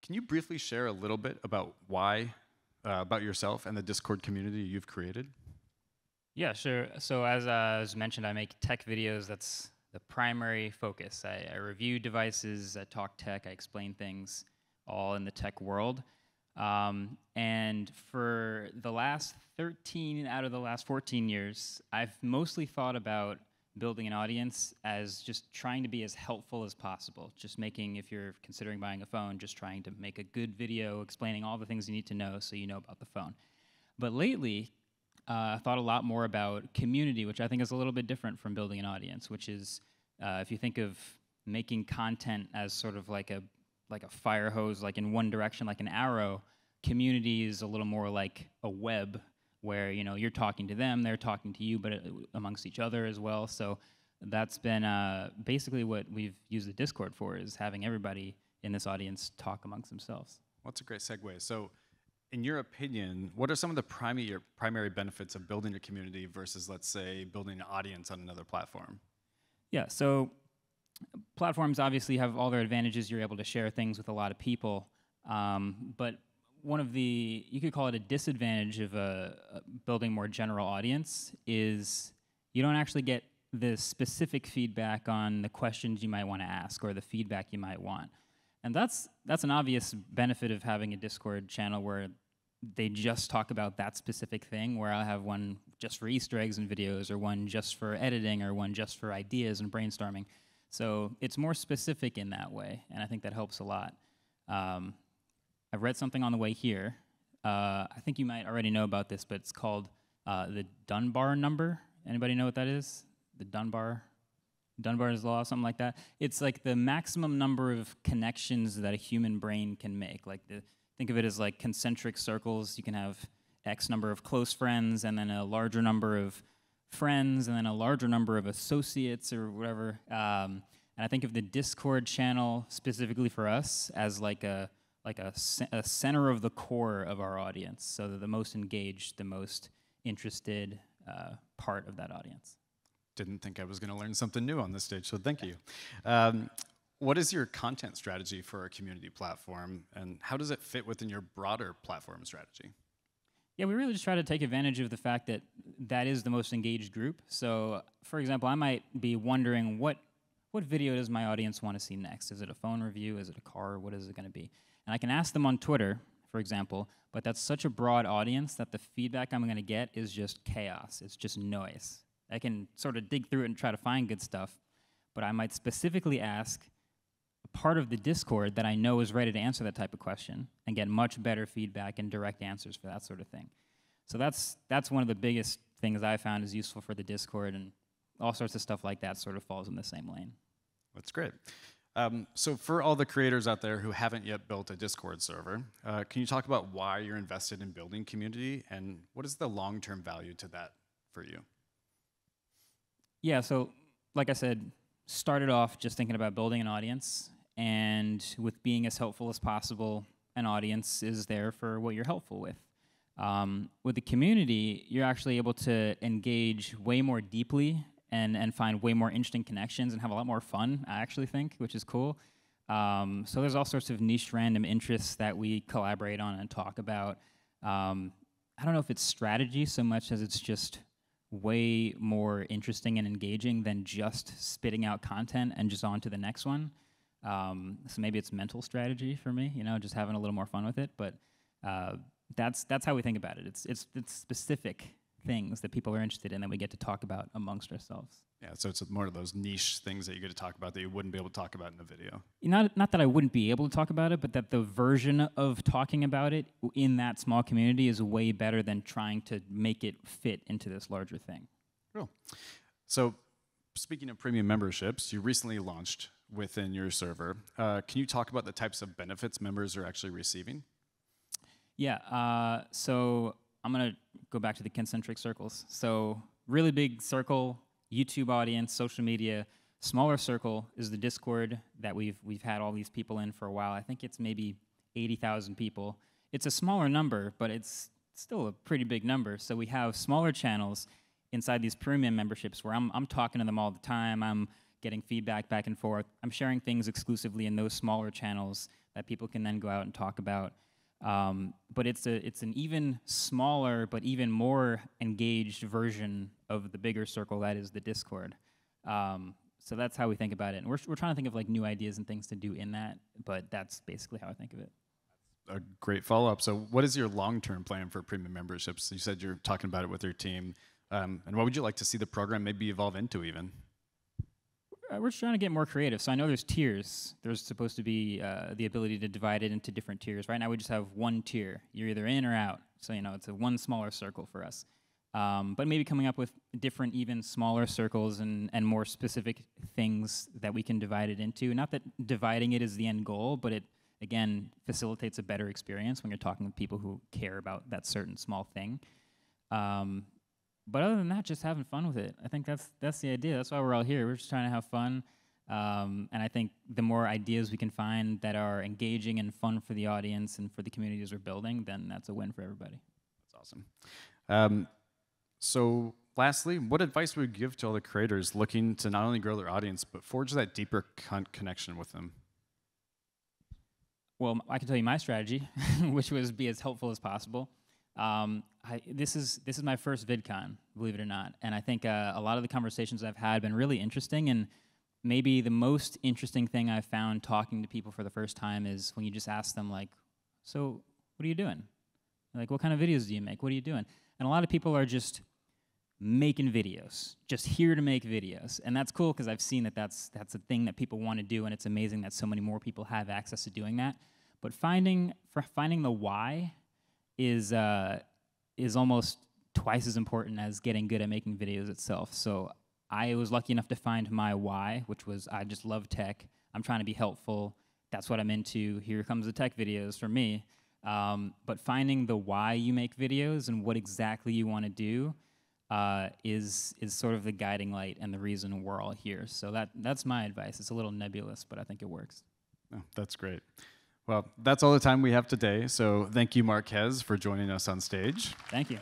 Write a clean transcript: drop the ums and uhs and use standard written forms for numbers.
Can you briefly share a little bit about about yourself and the Discord community you've created? Yeah, sure. So as mentioned, I make tech videos. That's the primary focus. I review devices, I talk tech, I explain things, all in the tech world. And for the last 13 out of the last 14 years, I've mostly thought about building an audience as just trying to be as helpful as possible. Just making, if you're considering buying a phone, just trying to make a good video explaining all the things you need to know so you know about the phone. But lately, I thought a lot more about community, which I think is a little bit different from building an audience, which is if you think of making content as sort of like a fire hose, like in one direction, like an arrow, community is a little more like a web where you're talking to them, they're talking to you, but amongst each other as well. So that's been basically what we've used the Discord for, is having everybody in this audience talk amongst themselves. Well, that's a great segue. So in your opinion, what are some of the primary benefits of building a community versus, let's say, building an audience on another platform? Yeah, so platforms obviously have all their advantages. You're able to share things with a lot of people. But one of the, you could call it a disadvantage of building more general audience, is you don't actually get the specific feedback on the questions you might want to ask or the feedback you might want. And that's an obvious benefit of having a Discord channel where they just talk about that specific thing, where I'll have one just for Easter eggs and videos, or one just for editing, or one just for ideas and brainstorming. So it's more specific in that way, and I think that helps a lot. I've read something on the way here. I think you might already know about this, but it's called the Dunbar number. Anybody know what that is? The Dunbar's law, something like that. It's like the maximum number of connections that a human brain can make. Like think of it as like concentric circles. You can have X number of close friends, and then a larger number of friends, and then a larger number of associates or whatever. And I think of the Discord channel specifically for us as like a center of the core of our audience, so that the most engaged, the most interested part of that audience. Didn't think I was going to learn something new on this stage, so thank you. What is your content strategy for a community platform, and how does it fit within your broader platform strategy? Yeah, we really just try to take advantage of the fact that that is the most engaged group. So, for example, I might be wondering what video does my audience want to see next? Is it a phone review? Is it a car? What is it going to be? And I can ask them on Twitter, for example, but that's such a broad audience that the feedback I'm going to get is just chaos. It's just noise. I can sort of dig through it and try to find good stuff, but I might specifically ask a part of the Discord that I know is ready to answer that type of question and get much better feedback and direct answers for that sort of thing. So that's one of the biggest things I found is useful for the Discord, and all sorts of stuff like that sort of falls in the same lane. That's great. So for all the creators out there who haven't yet built a Discord server, can you talk about why you're invested in building community, and what is the long-term value to that for you? Yeah, so like I said, started off just thinking about building an audience, and with being as helpful as possible, an audience is there for what you're helpful with. With the community, you're actually able to engage way more deeply and find way more interesting connections and have a lot more fun, I actually think, which is cool. So there's all sorts of niche random interests that we collaborate on and talk about. I don't know if it's strategy so much as it's just way more interesting and engaging than just spitting out content and just on to the next one. So maybe it's mental strategy for me, just having a little more fun with it. But that's how we think about it. It's specific things that people are interested in that we get to talk about amongst ourselves. Yeah, so it's more of those niche things that you get to talk about that you wouldn't be able to talk about in a video. Not that I wouldn't be able to talk about it, but that the version of talking about it in that small community is way better than trying to make it fit into this larger thing. Cool. So speaking of premium memberships, you recently launched within your server. Can you talk about the types of benefits members are actually receiving? Yeah, so I'm going to go back to the concentric circles. So really big circle, YouTube audience, social media. Smaller circle is the Discord that we've had all these people in for a while. I think it's maybe 80,000 people. It's a smaller number, but it's still a pretty big number. So we have smaller channels inside these premium memberships where I'm talking to them all the time. I'm getting feedback back and forth. I'm sharing things exclusively in those smaller channels that people can then go out and talk about. But it's an even smaller but even more engaged version of the bigger circle that is the Discord. So that's how we think about it. And we're trying to think of like new ideas and things to do in that, but that's basically how I think of it. A great follow-up. So what is your long-term plan for premium memberships? You said you're talking about it with your team. And what would you like to see the program maybe evolve into even? We're just trying to get more creative. So I know there's tiers. There's supposed to be the ability to divide it into different tiers. Right now we just have one tier. You're either in or out. So, you know, it's a one smaller circle for us. But maybe coming up with different, even smaller circles and more specific things that we can divide it into. Not that dividing it is the end goal, but it, again, facilitates a better experience when you're talking with people who care about that certain small thing. But other than that, just having fun with it. I think that's the idea. That's why we're all here. We're just trying to have fun. And I think the more ideas we can find that are engaging and fun for the audience and for the communities we're building, then that's a win for everybody. That's awesome. So lastly, what advice would you give to all the creators looking to not only grow their audience, but forge that deeper connection with them? Well, I can tell you my strategy, which was be as helpful as possible. This is my first VidCon, believe it or not, and I think a lot of the conversations I've had have been really interesting, and maybe the most interesting thing I've found talking to people for the first time is when you just ask them, like, so what are you doing? Like, what kind of videos do you make? What are you doing? And a lot of people are just making videos, just here to make videos, and that's cool because I've seen that that's a thing that people want to do, and it's amazing that so many more people have access to doing that. But finding the why is almost twice as important as getting good at making videos itself. So I was lucky enough to find my why, which was I just love tech. I'm trying to be helpful. That's what I'm into. Here comes the tech videos for me. But finding the why you make videos and what exactly you want to do is sort of the guiding light and the reason we're all here. So that's my advice. It's a little nebulous, but I think it works. Oh, that's great. Well, that's all the time we have today. So thank you, Marques, for joining us on stage. Thank you.